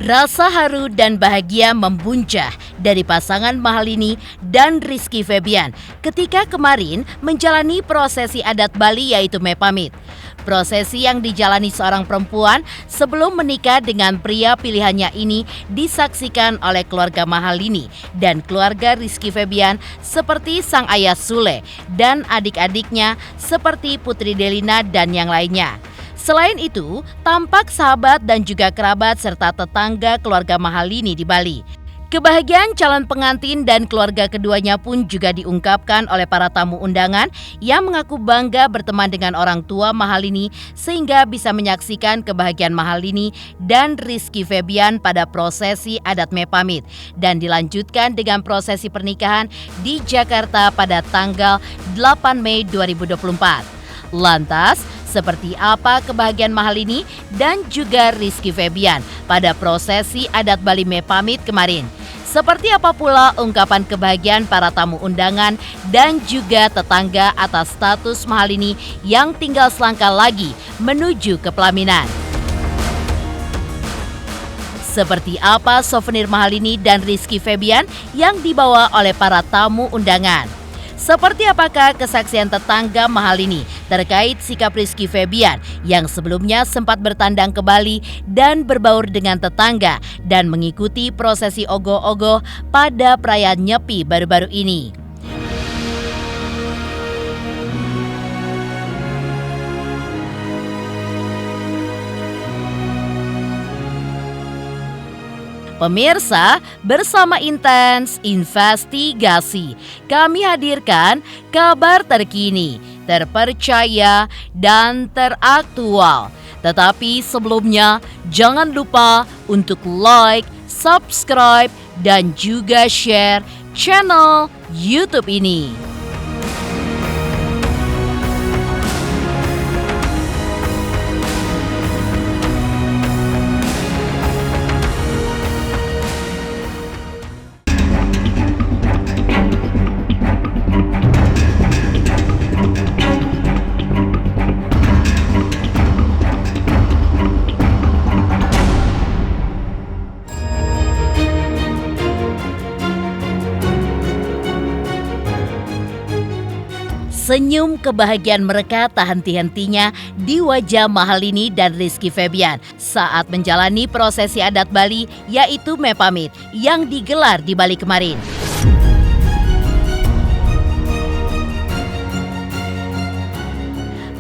Rasa haru dan bahagia membuncah dari pasangan Mahalini dan Rizky Febian ketika kemarin menjalani prosesi adat Bali yaitu Mepamit. Prosesi yang dijalani seorang perempuan sebelum menikah dengan pria pilihannya ini disaksikan oleh keluarga Mahalini dan keluarga Rizky Febian seperti sang ayah Sule dan adik-adiknya seperti Putri Delina dan yang lainnya. Selain itu, tampak sahabat dan juga kerabat serta tetangga keluarga Mahalini di Bali. Kebahagiaan calon pengantin dan keluarga keduanya pun juga diungkapkan oleh para tamu undangan yang mengaku bangga berteman dengan orang tua Mahalini sehingga bisa menyaksikan kebahagiaan Mahalini dan Rizky Febian pada prosesi adat Mepamit dan dilanjutkan dengan prosesi pernikahan di Jakarta pada tanggal 8 Mei 2024. Lantas, seperti apa kebahagiaan Mahalini dan juga Rizky Febian pada prosesi adat Bali Mepamit kemarin? Seperti apa pula ungkapan kebahagiaan para tamu undangan dan juga tetangga atas status Mahalini yang tinggal selangkah lagi menuju ke pelaminan? Seperti apa souvenir Mahalini dan Rizky Febian yang dibawa oleh para tamu undangan? Seperti apakah kesaksian tetangga Mahalini terkait sikap Rizky Febian yang sebelumnya sempat bertandang ke Bali dan berbaur dengan tetangga dan mengikuti prosesi ogoh-ogoh pada perayaan Nyepi baru-baru ini? Pemirsa, bersama Intens Investigasi, kami hadirkan kabar terkini, terpercaya, dan teraktual. Tetapi sebelumnya, jangan lupa untuk like, subscribe, dan juga share channel YouTube ini. Senyum kebahagiaan mereka tak henti-hentinya di wajah Mahalini dan Rizky Febian saat menjalani prosesi adat Bali yaitu Mepamit yang digelar di Bali kemarin.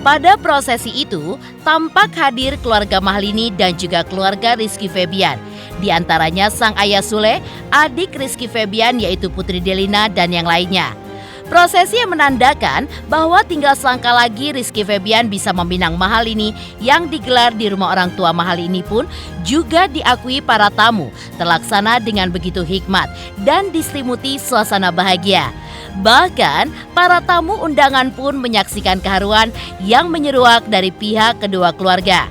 Pada prosesi itu, tampak hadir keluarga Mahalini dan juga keluarga Rizky Febian. Di antaranya sang ayah Sule, adik Rizky Febian yaitu Putri Delina dan yang lainnya. Prosesi yang menandakan bahwa tinggal selangkah lagi Rizky Febian bisa meminang Mahalini yang digelar di rumah orang tua Mahalini pun juga diakui para tamu terlaksana dengan begitu hikmat dan diselimuti suasana bahagia. Bahkan para tamu undangan pun menyaksikan keharuan yang menyeruak dari pihak kedua keluarga.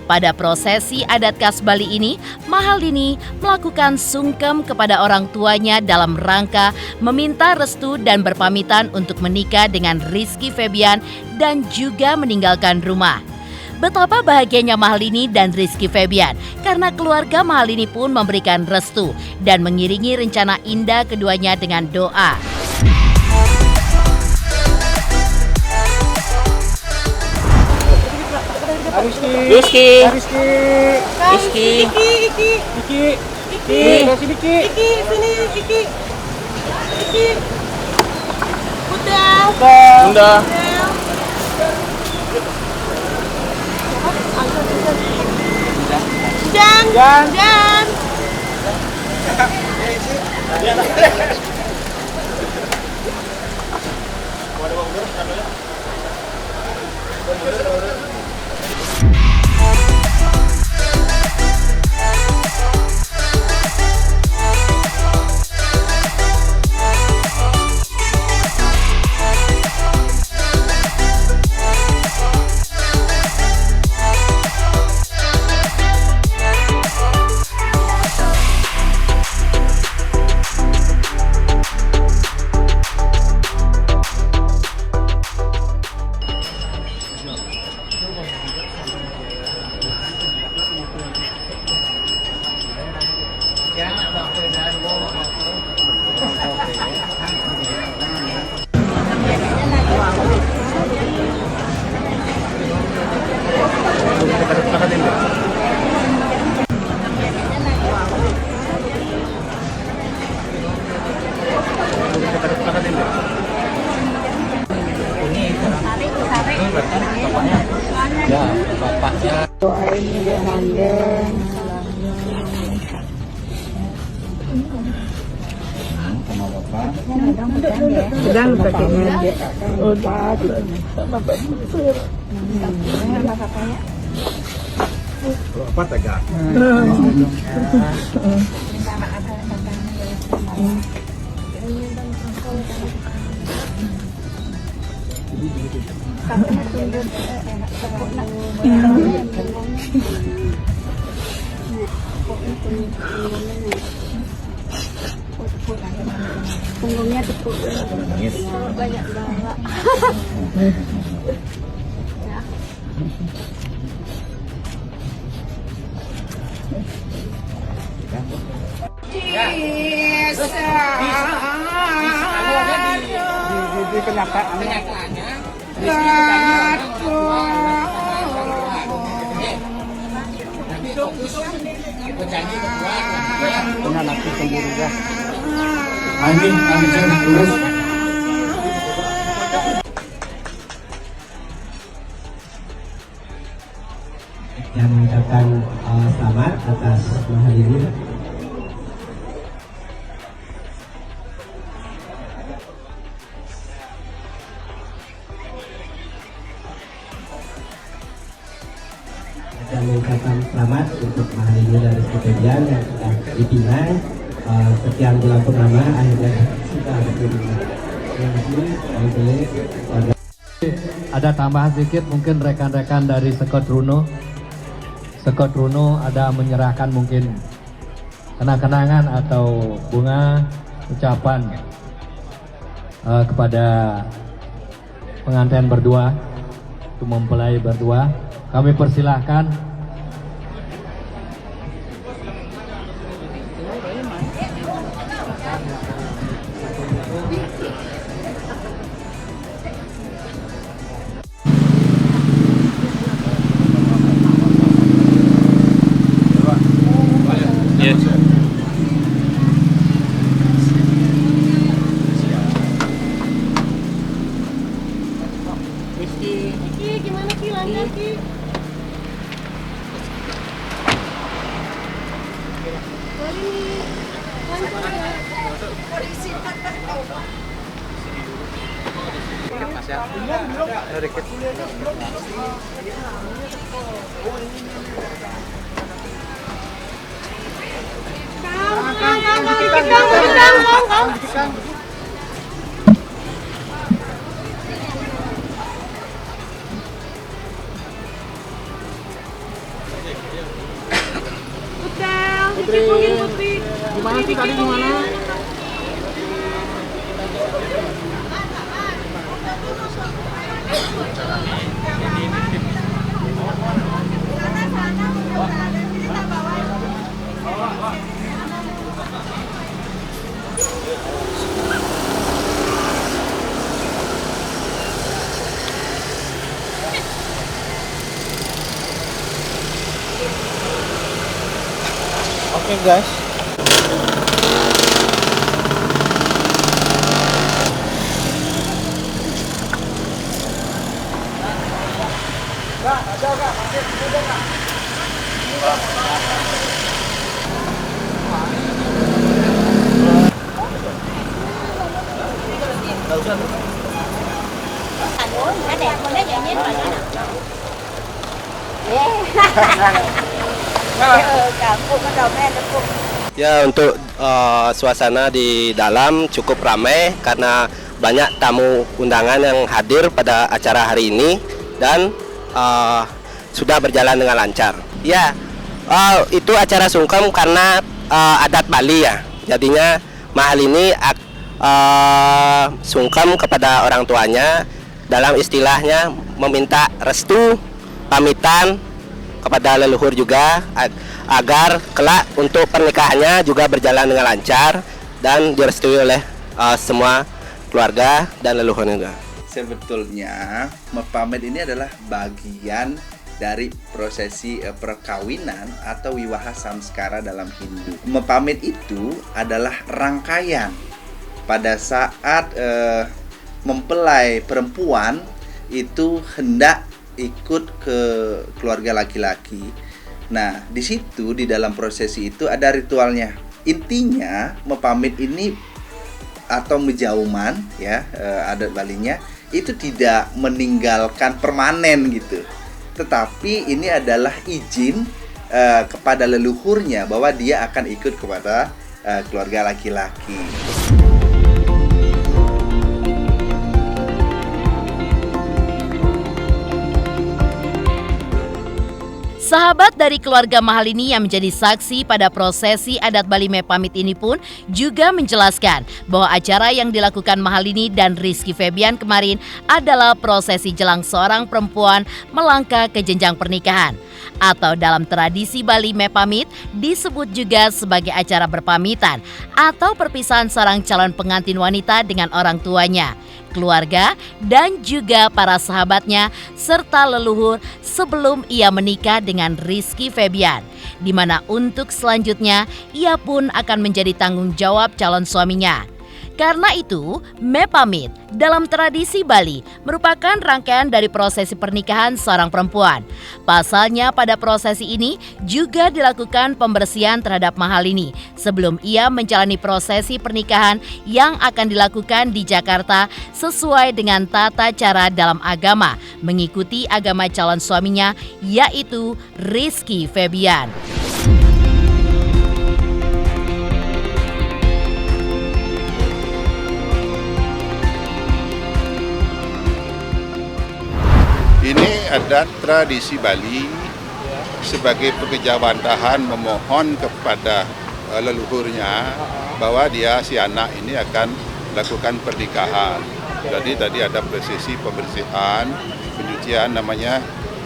Pada prosesi adat khas Bali ini, Mahalini melakukan sungkem kepada orang tuanya dalam rangka meminta restu dan berpamitan untuk menikah dengan Rizky Febian dan juga meninggalkan rumah. Betapa bahagianya Mahalini dan Rizky Febian karena keluarga Mahalini pun memberikan restu dan mengiringi rencana indah keduanya dengan doa. Rizky. Udah. Jangan. Ya, bapaknya. Sama bapak. Sedang pakainya. Apa tegak? Punggungnya tepuk. Banyak banget. Di kenyataannya. Benar nanti sendiri ya. Anjing lurus. Yang mengucapkan selamat atas mahal ini. Dan mengucapkan selamat untuk mahal ini dari Febian yang sudah dipinang sekian bulan purnama akhirnya sudah dipinang. Ada tambahan sedikit, mungkin rekan-rekan dari Sekot Runo ada menyerahkan mungkin kenang-kenangan atau bunga ucapan kepada pengantin berdua, untuk mempelai berdua. Kami persilahkan. Gimana Ki, lancar Ki? Putri. Gimana sih tadi gimana? Oke guys. Ya, untuk suasana di dalam cukup ramai karena banyak tamu undangan yang hadir pada acara hari ini dan sudah berjalan dengan lancar. Ya, itu acara sungkem karena adat Bali ya. Jadinya mahal ini sungkem kepada orang tuanya, dalam istilahnya meminta restu, pamitan kepada leluhur juga agar kelak untuk pernikahannya juga berjalan dengan lancar dan direstui oleh semua keluarga dan leluhur juga. Sebetulnya mepamit ini adalah bagian dari prosesi perkawinan atau wiwaha samskara dalam Hindu. Mepamit itu adalah rangkaian pada saat mempelai perempuan itu hendak ikut ke keluarga laki-laki. Nah, di situ di dalam prosesi itu ada ritualnya. Intinya mepamit ini atau menjauman ya, adat Balinya itu tidak meninggalkan permanen gitu. Tetapi ini adalah izin kepada leluhurnya bahwa dia akan ikut kepada keluarga laki-laki. Sahabat dari keluarga Mahalini yang menjadi saksi pada prosesi adat Bali Mepamit ini pun juga menjelaskan bahwa acara yang dilakukan Mahalini dan Rizky Febian kemarin adalah prosesi jelang seorang perempuan melangkah ke jenjang pernikahan. Atau dalam tradisi Bali Mepamit disebut juga sebagai acara berpamitan atau perpisahan seorang calon pengantin wanita dengan orang tuanya, keluarga, dan juga para sahabatnya serta leluhur sebelum ia menikah dengan Rizky Febian, di mana untuk selanjutnya ia pun akan menjadi tanggung jawab calon suaminya. Karena itu, Mepamit dalam tradisi Bali merupakan rangkaian dari prosesi pernikahan seorang perempuan. Pasalnya pada prosesi ini juga dilakukan pembersihan terhadap Mahalini sebelum ia menjalani prosesi pernikahan yang akan dilakukan di Jakarta sesuai dengan tata cara dalam agama, mengikuti agama calon suaminya yaitu Rizky Febian. Ini ada tradisi Bali sebagai pengejawantahan memohon kepada leluhurnya bahwa dia si anak ini akan lakukan pernikahan. Jadi tadi ada prosesi pembersihan, pencucian namanya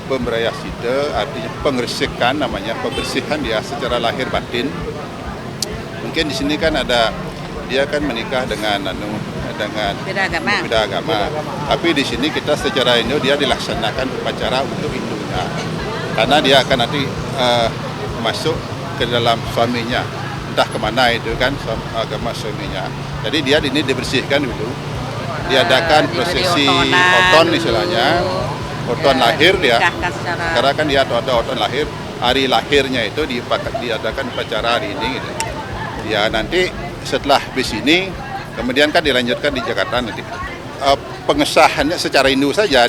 pemberayasida, artinya pengresikan namanya, pembersihan dia secara lahir batin. Mungkin di sini kan ada dia kan menikah dengan beda agama. Tapi di sini kita secara Indo dia dilaksanakan upacara untuk Hindunya. Karena dia akan nanti masuk ke dalam suaminya. Entah kemana itu kan agama suaminya. Jadi dia ini dibersihkan dulu. Diadakan prosesi oton istilahnya. Oton lahir dia. Karena kan dia ada oton lahir. Hari lahirnya itu diadakan upacara hari ini gitu. Ya nanti setelah bis ini kemudian kan dilanjutkan di Jakarta nanti. Pengesahannya secara Hindu saja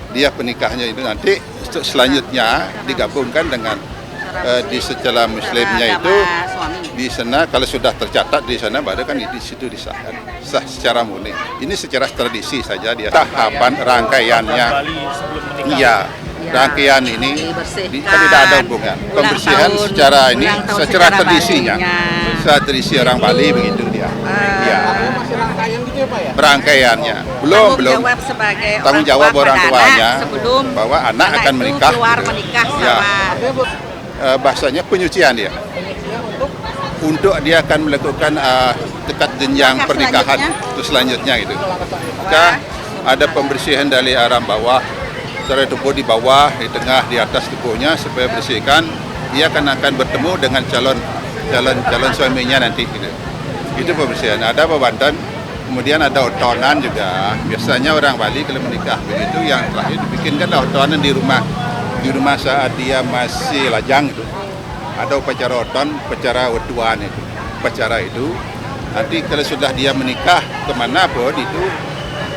dia penikahnya itu nanti selanjutnya digabungkan dengan di secara Muslimnya itu di sana kalau sudah tercatat di sana baru kan di situ disahkan sah secara murni. Ini secara tradisi saja dia tahapan rangkaiannya. Iya. Rangkaian ini tidak ada hubungan. Pembersihan secara ini secara tradisinya. Secara tradisi orang Bali begitu dia. Iya. Rangkaiannya belum tanggung jawab orang tuanya bahwa anak akan menikah. Ya. Bahasanya penyucian dia. Untuk dia akan melakukan dekat jenjang pernikahan itu selanjutnya gitu. Maka ada pembersihan dari arah bawah. Secara tubuh di bawah, di tengah, di atas tubuhnya supaya bersihkan, dia akan bertemu dengan calon suaminya nanti. Gitu. Itu pembersihan. Ada bebantan, kemudian ada otonan juga. Biasanya orang Bali kalau menikah begitu yang terakhir dibikinkan otonan di rumah saat dia masih lajang itu. Ada upacara oton, upacara wetuan itu. Upacara itu nanti kalau sudah dia menikah kemana pun itu.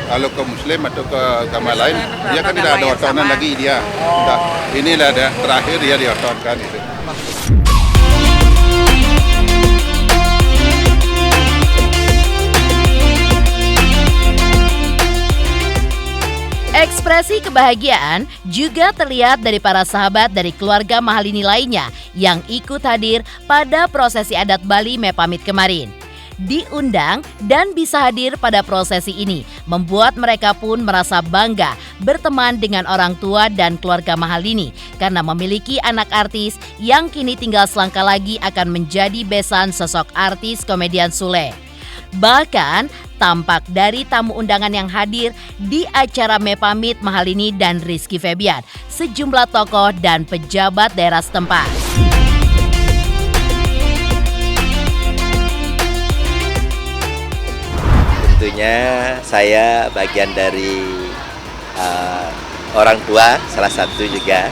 Kalau ke Muslim atau ke agama lain, dia kan tidak ada otonan lagi dia. Inilah ada terakhir dia diotonkan itu. Ekspresi kebahagiaan juga terlihat dari para sahabat dari keluarga Mahalini lainnya yang ikut hadir pada prosesi adat Bali Mepamit kemarin. Diundang dan bisa hadir pada prosesi ini membuat mereka pun merasa bangga berteman dengan orang tua dan keluarga Mahalini karena memiliki anak artis yang kini tinggal selangkah lagi akan menjadi besan sosok artis komedian Sule. Bahkan tampak dari tamu undangan yang hadir di acara Mepamit Mahalini dan Rizky Febian, sejumlah tokoh dan pejabat daerah setempat. Tentunya saya bagian dari orang tua, salah satu juga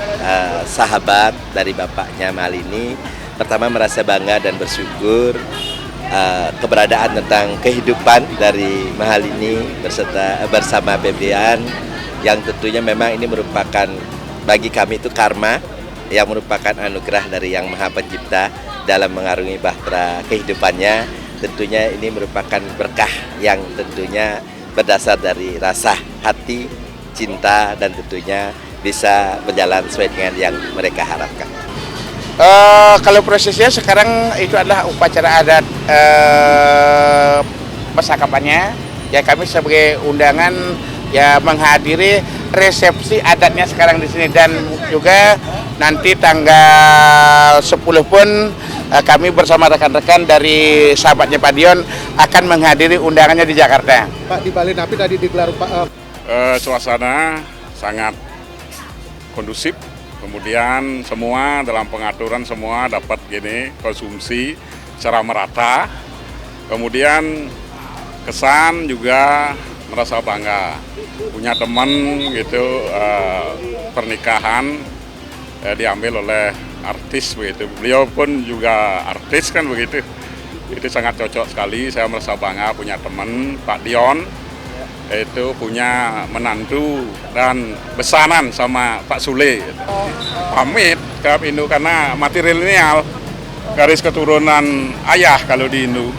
sahabat dari bapaknya Mahalini, pertama merasa bangga dan bersyukur keberadaan tentang kehidupan dari Mahalini bersama Febian, yang tentunya memang ini merupakan bagi kami itu karma, yang merupakan anugerah dari Yang Maha Pencipta dalam mengarungi bahtera kehidupannya. Tentunya ini merupakan berkah yang tentunya berdasar dari rasa hati, cinta, dan tentunya bisa berjalan sesuai dengan yang mereka harapkan. Kalau prosesnya sekarang itu adalah upacara adat persakapannya. Ya kami sebagai undangan ya menghadiri resepsi adatnya sekarang di sini, dan juga nanti tanggal 10 pun kami bersama rekan-rekan dari sahabatnya Pak Dion akan menghadiri undangannya di Jakarta. Pak, di Bali Napi tadi digelar Pak. Suasana sangat kondusif, kemudian semua dalam pengaturan semua dapat konsumsi secara merata, kemudian kesan juga merasa bangga punya teman pernikahan diambil oleh artis begitu. Beliau pun juga artis kan begitu. Itu sangat cocok sekali. Saya merasa bangga punya teman Pak Dion, itu punya menantu dan besanan sama Pak Sule. Pamit ke Indo karena matrilineal, garis keturunan ayah kalau di Indo.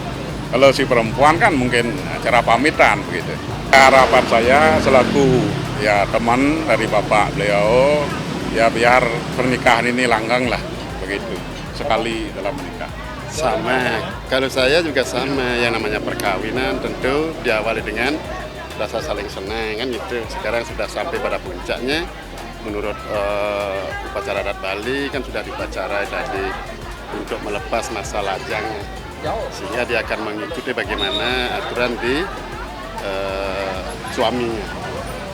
Kalau si perempuan kan mungkin cara pamitan begitu. Harapan saya selaku ya teman dari bapak beliau, ya biar pernikahan ini langgeng lah begitu, sekali dalam menikah. Sama, kalau saya juga sama, yang namanya perkawinan tentu diawali dengan rasa saling senang kan gitu. Sekarang sudah sampai pada puncaknya, menurut upacara adat Bali kan sudah diupacarai tadi untuk melepas masa lajangnya, sehingga dia akan mengikuti bagaimana aturan di suaminya.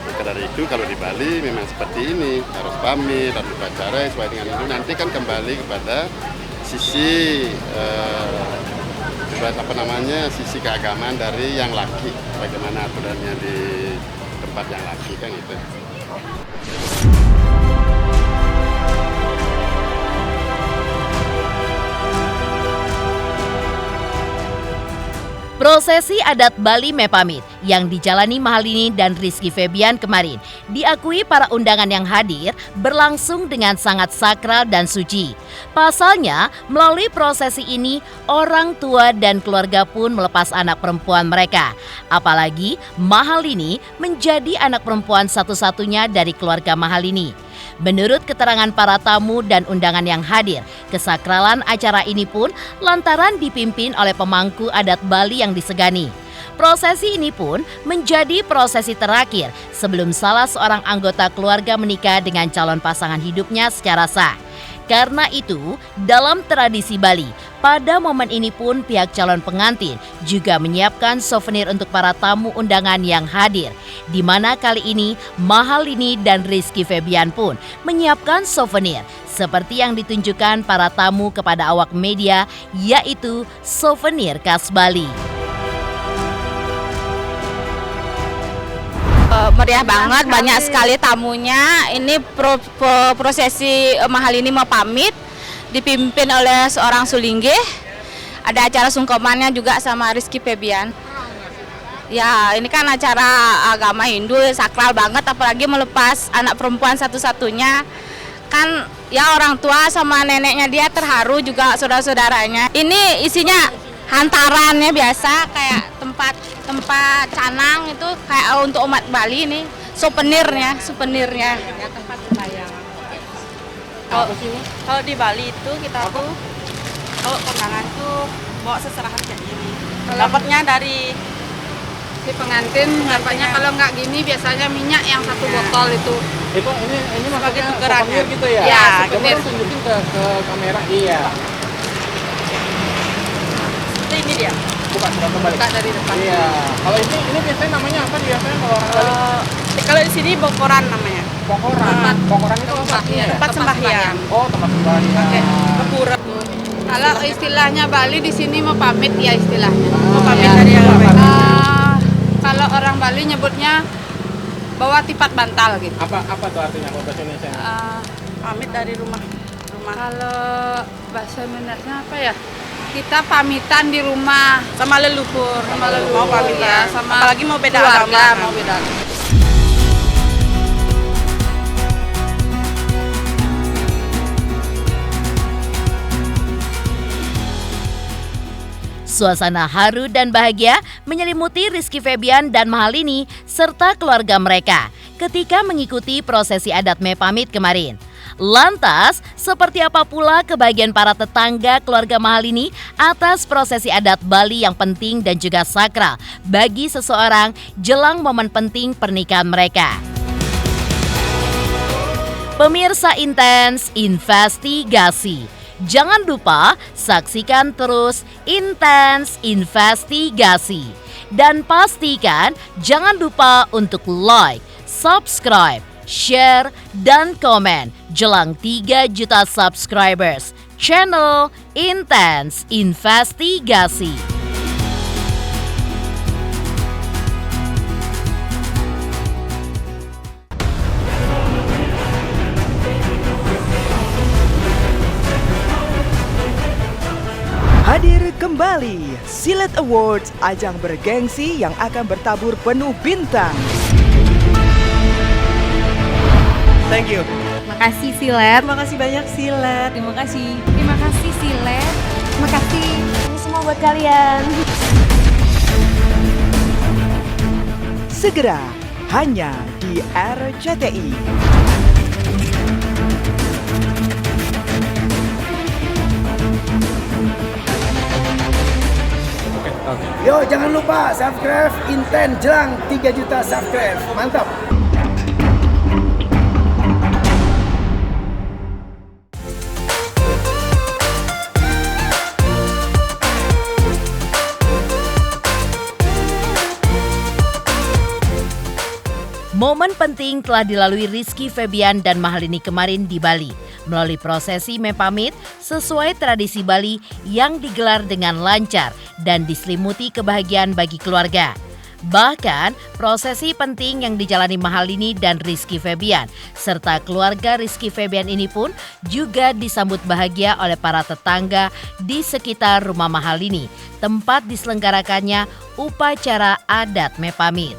Maka dari itu kalau di Bali memang seperti ini, harus pamit, harus upacara sesuai dengan itu. Nanti kan kembali kepada sisi sisi keagamaan dari yang laki, bagaimana aturannya di tempat yang laki kan itu. Prosesi adat Bali Mepamit yang dijalani Mahalini dan Rizky Febian kemarin diakui para undangan yang hadir berlangsung dengan sangat sakral dan suci. Pasalnya, melalui prosesi ini, orang tua dan keluarga pun melepas anak perempuan mereka. Apalagi Mahalini menjadi anak perempuan satu-satunya dari keluarga Mahalini. Menurut keterangan para tamu dan undangan yang hadir, kesakralan acara ini pun lantaran dipimpin oleh pemangku adat Bali yang disegani. Prosesi ini pun menjadi prosesi terakhir sebelum salah seorang anggota keluarga menikah dengan calon pasangan hidupnya secara sah. Karena itu, dalam tradisi Bali, pada momen ini pun pihak calon pengantin juga menyiapkan souvenir untuk para tamu undangan yang hadir. Di mana kali ini Mahalini dan Rizky Febian pun menyiapkan souvenir seperti yang ditunjukkan para tamu kepada awak media, yaitu souvenir khas Bali. Meriah banget, banyak sekali tamunya. Ini prosesi Mahalini mau pamit dipimpin oleh seorang Sulingge. Ada acara sungkemannya juga sama Rizky Febian. Ya, ini kan acara agama Hindu, sakral banget, apalagi melepas anak perempuan satu-satunya. Kan ya orang tua sama neneknya dia terharu, juga saudara-saudaranya. Ini isinya hantarannya biasa, kayak tempat canang itu kayak untuk umat Bali ini, souvenirnya ya, tempat sembahyang. Kalau di Bali itu kita tuh kalau kondangan tuh bawa seserahan kayak gini. Dapatnya dari si pengantin, dapatnya kalau nggak gini biasanya minyak yang satu botol itu. Ini Sebagai maksudnya tukeran. souvenir gitu ya? Iya, Coba souvenir. dong tunjukin ke kamera. Iya. Ini dia. Buka kembali. Buka dari depan. Iya. Kalau ini biasanya namanya apa biasanya kalau orang Bali? Kalau di sini bokoran namanya. Bokoran. Bokoran itu apa artinya? Tempat sembahyang. Oh, tempat sembahyang. Pakai kepura. Kalau istilahnya Bali di sini mau pamit ya istilahnya. Mau pamit dari yang apa? kalau orang Bali nyebutnya bawa tipat bantal gitu. Apa tuh artinya kalau bahasa Indonesia? Pamit dari rumah. Kalau bahasa Indonesia apa ya? Kita pamitan di rumah sama leluhur, mau pamitan, ya, sama apalagi mau beda keluarga, mau beda. Suasana haru dan bahagia menyelimuti Rizky Febian dan Mahalini serta keluarga mereka ketika mengikuti prosesi adat Mepamit kemarin. Lantas, seperti apa pula kebahagiaan para tetangga keluarga Mahalini atas prosesi adat Bali yang penting dan juga sakral bagi seseorang jelang momen penting pernikahan mereka. Pemirsa Intens Investigasi. Jangan lupa saksikan terus Intens Investigasi. Dan pastikan jangan lupa untuk like, subscribe, share, dan komen jelang 3 juta subscribers channel Intens Investigasi. Hadir kembali Silat Awards, ajang bergengsi yang akan bertabur penuh bintang. Thank you. Makasih Silet. Terima kasih banyak Silet. Terima kasih. Terima kasih Silet. Terima kasih. Ini semua buat kalian. Segera hanya di RCTI. Yo, jangan lupa subscribe Intens jelang 3 juta subscribe. Mantap. Momen penting telah dilalui Rizky Febian dan Mahalini kemarin di Bali melalui prosesi Mepamit sesuai tradisi Bali yang digelar dengan lancar dan diselimuti kebahagiaan bagi keluarga. Bahkan prosesi penting yang dijalani Mahalini dan Rizky Febian serta keluarga Rizky Febian ini pun juga disambut bahagia oleh para tetangga di sekitar rumah Mahalini, tempat diselenggarakannya upacara adat Mepamit.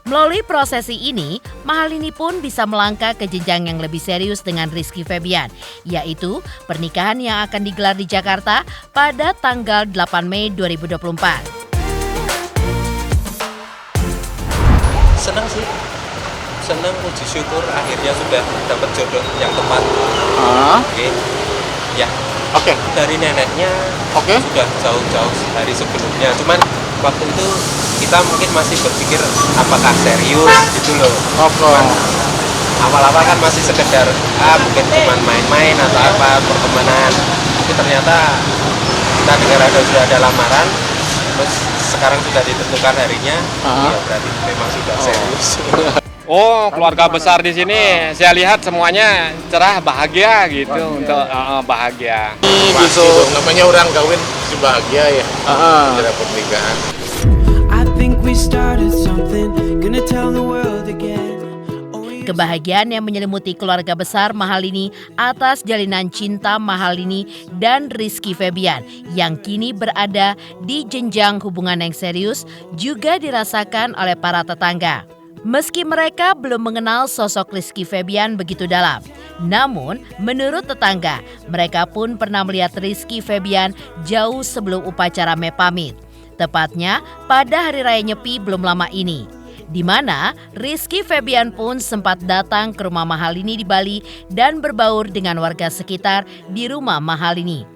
Melalui prosesi ini, Mahalini pun bisa melangkah ke jenjang yang lebih serius dengan Rizky Febian, yaitu pernikahan yang akan digelar di Jakarta pada tanggal 8 Mei 2024. Senang sih, senang, puji syukur akhirnya sudah dapat jodoh yang tepat. Oke. Ya. Oke. Dari neneknya sudah jauh-jauh hari sebelumnya, cuman waktu itu kita mungkin masih berpikir apakah serius gitu loh. Cuman awal-awal kan masih sekedar mungkin cuman main-main atau apa pertemanan, tapi ternyata kita dengar sudah ada lamaran, terus sekarang sudah ditentukan harinya, ya berarti memang sudah serius. Oh, keluarga besar di sini saya lihat semuanya cerah, bahagia gitu untuk bahagia. Gitu, namanya orang kawin si bahagia ya. Acara pernikahan. Kebahagiaan yang menyelimuti keluarga besar Mahalini atas jalinan cinta Mahalini dan Rizky Febian yang kini berada di jenjang hubungan yang serius juga dirasakan oleh para tetangga. Meski mereka belum mengenal sosok Rizky Febian begitu dalam, namun menurut tetangga, mereka pun pernah melihat Rizky Febian jauh sebelum upacara Mepamit. Tepatnya pada Hari Raya Nyepi belum lama ini, di mana Rizky Febian pun sempat datang ke rumah Mahalini di Bali dan berbaur dengan warga sekitar di rumah Mahalini.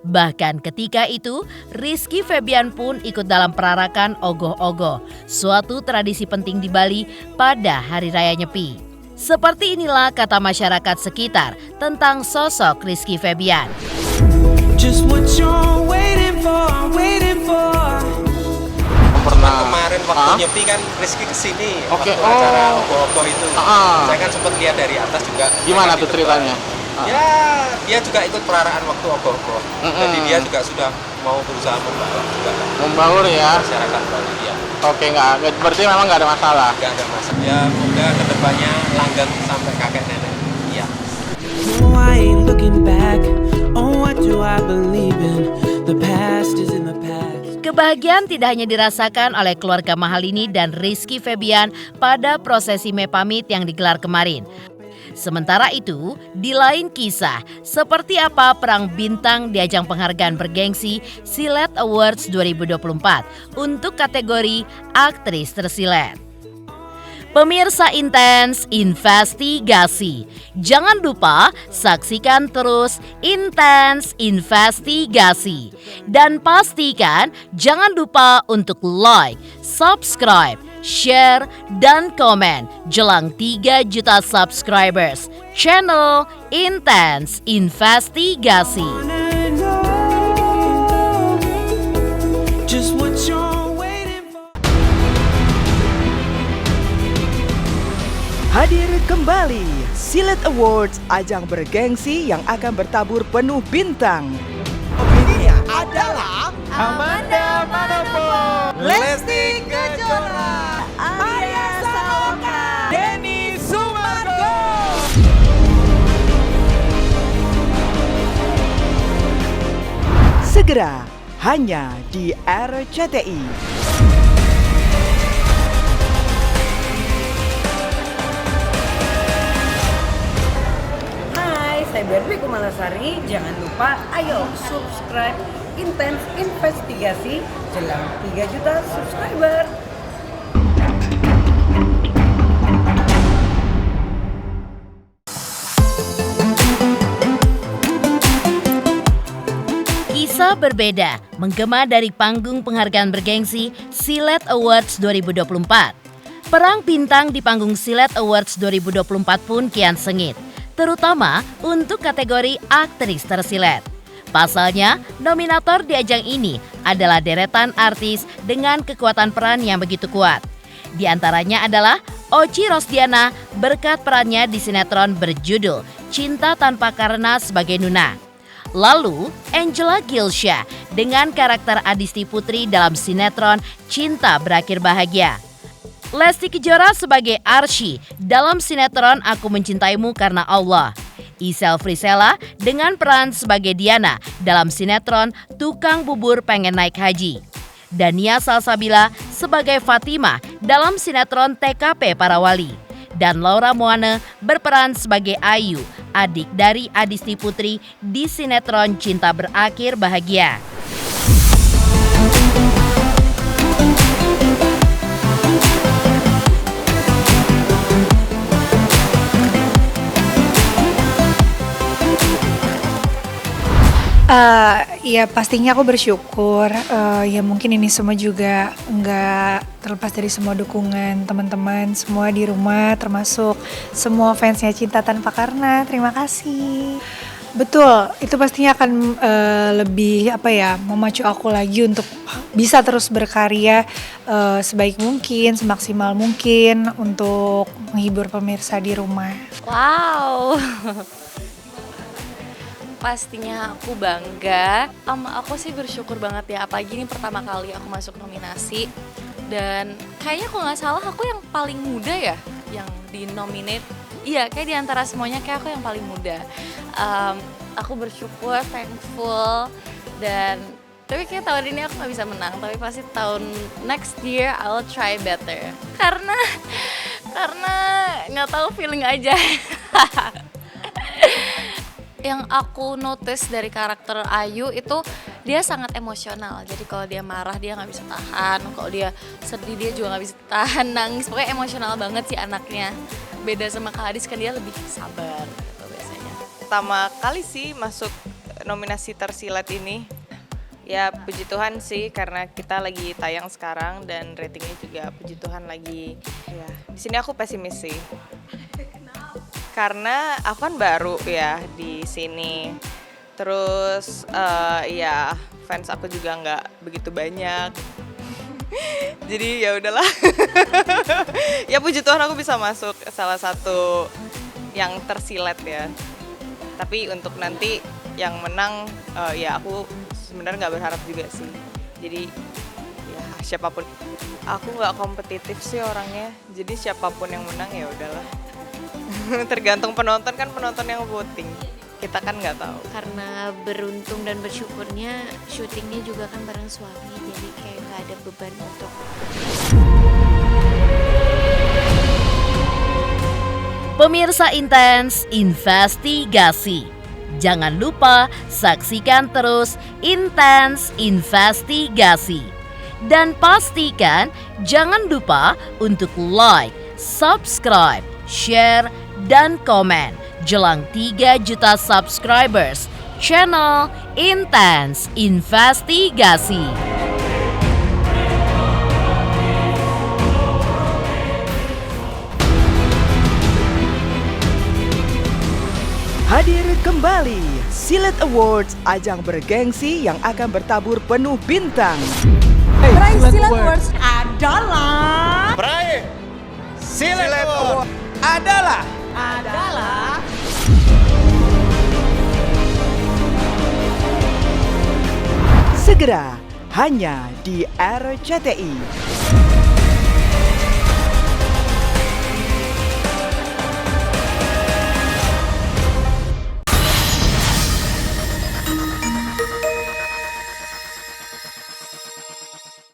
Bahkan ketika itu, Rizky Febian pun ikut dalam perarakan ogoh-ogoh, suatu tradisi penting di Bali pada Hari Raya Nyepi. Seperti inilah kata masyarakat sekitar tentang sosok Rizky Febian. Just what you're waiting for. Pernah kemarin waktu Nyepi kan Rizky kesini waktu acara ogoh-ogoh itu. Saya kan sempat lihat dari atas juga. Gimana tuh ceritanya? Ya, dia juga ikut peraraan waktu ogoh-ogoh. Jadi dia juga sudah mau berusaha membaur juga. Membaur ya. Masyarakat Bali ya. Oke, nggak, berarti memang nggak ada masalah. Nggak ada masalah. Ya semoga kedepannya langgeng sampai kakek nenek. Iya. No, I ain't looking back. Oh, what do I believe in? The past is in the past. Kebahagiaan tidak hanya dirasakan oleh keluarga Mahalini dan Rizky Febian pada prosesi Mepamit yang digelar kemarin. Sementara itu, di lain kisah, seperti apa perang bintang di ajang penghargaan bergengsi Silet Awards 2024 untuk kategori aktris tersilet. Pemirsa Intens Investigasi, jangan lupa saksikan terus Intens Investigasi. Dan pastikan jangan lupa untuk like, subscribe, share, dan komen jelang 3 juta subscribers channel Intens Investigasi. Just what you're waiting for. Hadir kembali Silet Awards, ajang bergengsi yang akan bertabur penuh bintang. Opininya adalah Amanda Manopo, Lesti Kejora, Maria Saloka, Denny Sumargo. Segera hanya di RCTI. Saya Berbi Kumalasari, jangan lupa ayo subscribe Intens Investigasi jelang 3 juta subscriber. Kisah berbeda menggema dari panggung penghargaan bergengsi Silet Awards 2024. Perang bintang di panggung Silet Awards 2024 pun kian sengit, terutama untuk kategori aktris tersilet. Pasalnya, nominator di ajang ini adalah deretan artis dengan kekuatan peran yang begitu kuat. Di antaranya adalah Oci Rosdiana berkat perannya di sinetron berjudul Cinta Tanpa Karena sebagai Nuna. Lalu, Angela Gilsha dengan karakter Adisti Putri dalam sinetron Cinta Berakhir Bahagia. Lesti Kejora sebagai Arsy dalam sinetron Aku Mencintaimu Karena Allah. Isel Frisella dengan peran sebagai Diana dalam sinetron Tukang Bubur Pengen Naik Haji. Dania Salsabila sebagai Fatima dalam sinetron TKP Para Wali. Dan Laura Moana berperan sebagai Ayu, adik dari Adisti Putri di sinetron Cinta Berakhir Bahagia. Ya pastinya aku bersyukur, ya mungkin ini semua juga nggak terlepas dari semua dukungan teman-teman semua di rumah, termasuk semua fansnya Cinta Tanpa Karena. Terima kasih. Betul, itu pastinya akan lebih memacu aku lagi untuk bisa terus berkarya sebaik mungkin, semaksimal mungkin untuk menghibur pemirsa di rumah. Wow. Pastinya aku bangga. Aku sih bersyukur banget ya, apalagi ini pertama kali aku masuk nominasi. Dan kayaknya kalau nggak salah aku yang paling muda ya yang di-nominate. Iya, kayak di antara semuanya kayak aku yang paling muda. Aku bersyukur, thankful, dan tapi kayak tahun ini aku nggak bisa menang. Tapi pasti tahun next year I'll try better. Karena nggak tahu, feeling aja. Yang aku notice dari karakter Ayu itu dia sangat emosional. Jadi kalau dia marah dia nggak bisa tahan, kalau dia sedih dia juga nggak bisa tahan, nangis. Pokoknya emosional banget sih anaknya. Beda sama Kak Adis, kan dia lebih sabar gitu biasanya. Pertama kali sih masuk nominasi tersilet ini. Ya puji Tuhan sih, karena kita lagi tayang sekarang dan ratingnya juga puji Tuhan lagi. Ya di sini aku pesimis sih. Karena aku kan baru ya di sini, terus ya fans aku juga nggak begitu banyak, jadi ya udahlah. Ya puji Tuhan aku bisa masuk salah satu yang tersilet ya. Tapi untuk nanti yang menang ya aku sebenarnya nggak berharap juga sih. Jadi ya siapapun. Aku nggak kompetitif sih orangnya, jadi siapapun yang menang ya udahlah. Tergantung penonton, kan penonton yang voting. Kita kan nggak tahu. Karena beruntung dan bersyukurnya syutingnya juga kan bareng suami, jadi kayak nggak ada beban untuk. Pemirsa Intens Investigasi, jangan lupa saksikan terus Intens Investigasi. Dan pastikan jangan lupa untuk like, subscribe, share, dan komen jelang 3 juta subscribers channel Intens Investigasi. Hadir kembali Silet Awards, ajang bergengsi yang akan bertabur penuh bintang. Peraih Silet Awards adalah Silet Awards adalah segera hanya di RCTI.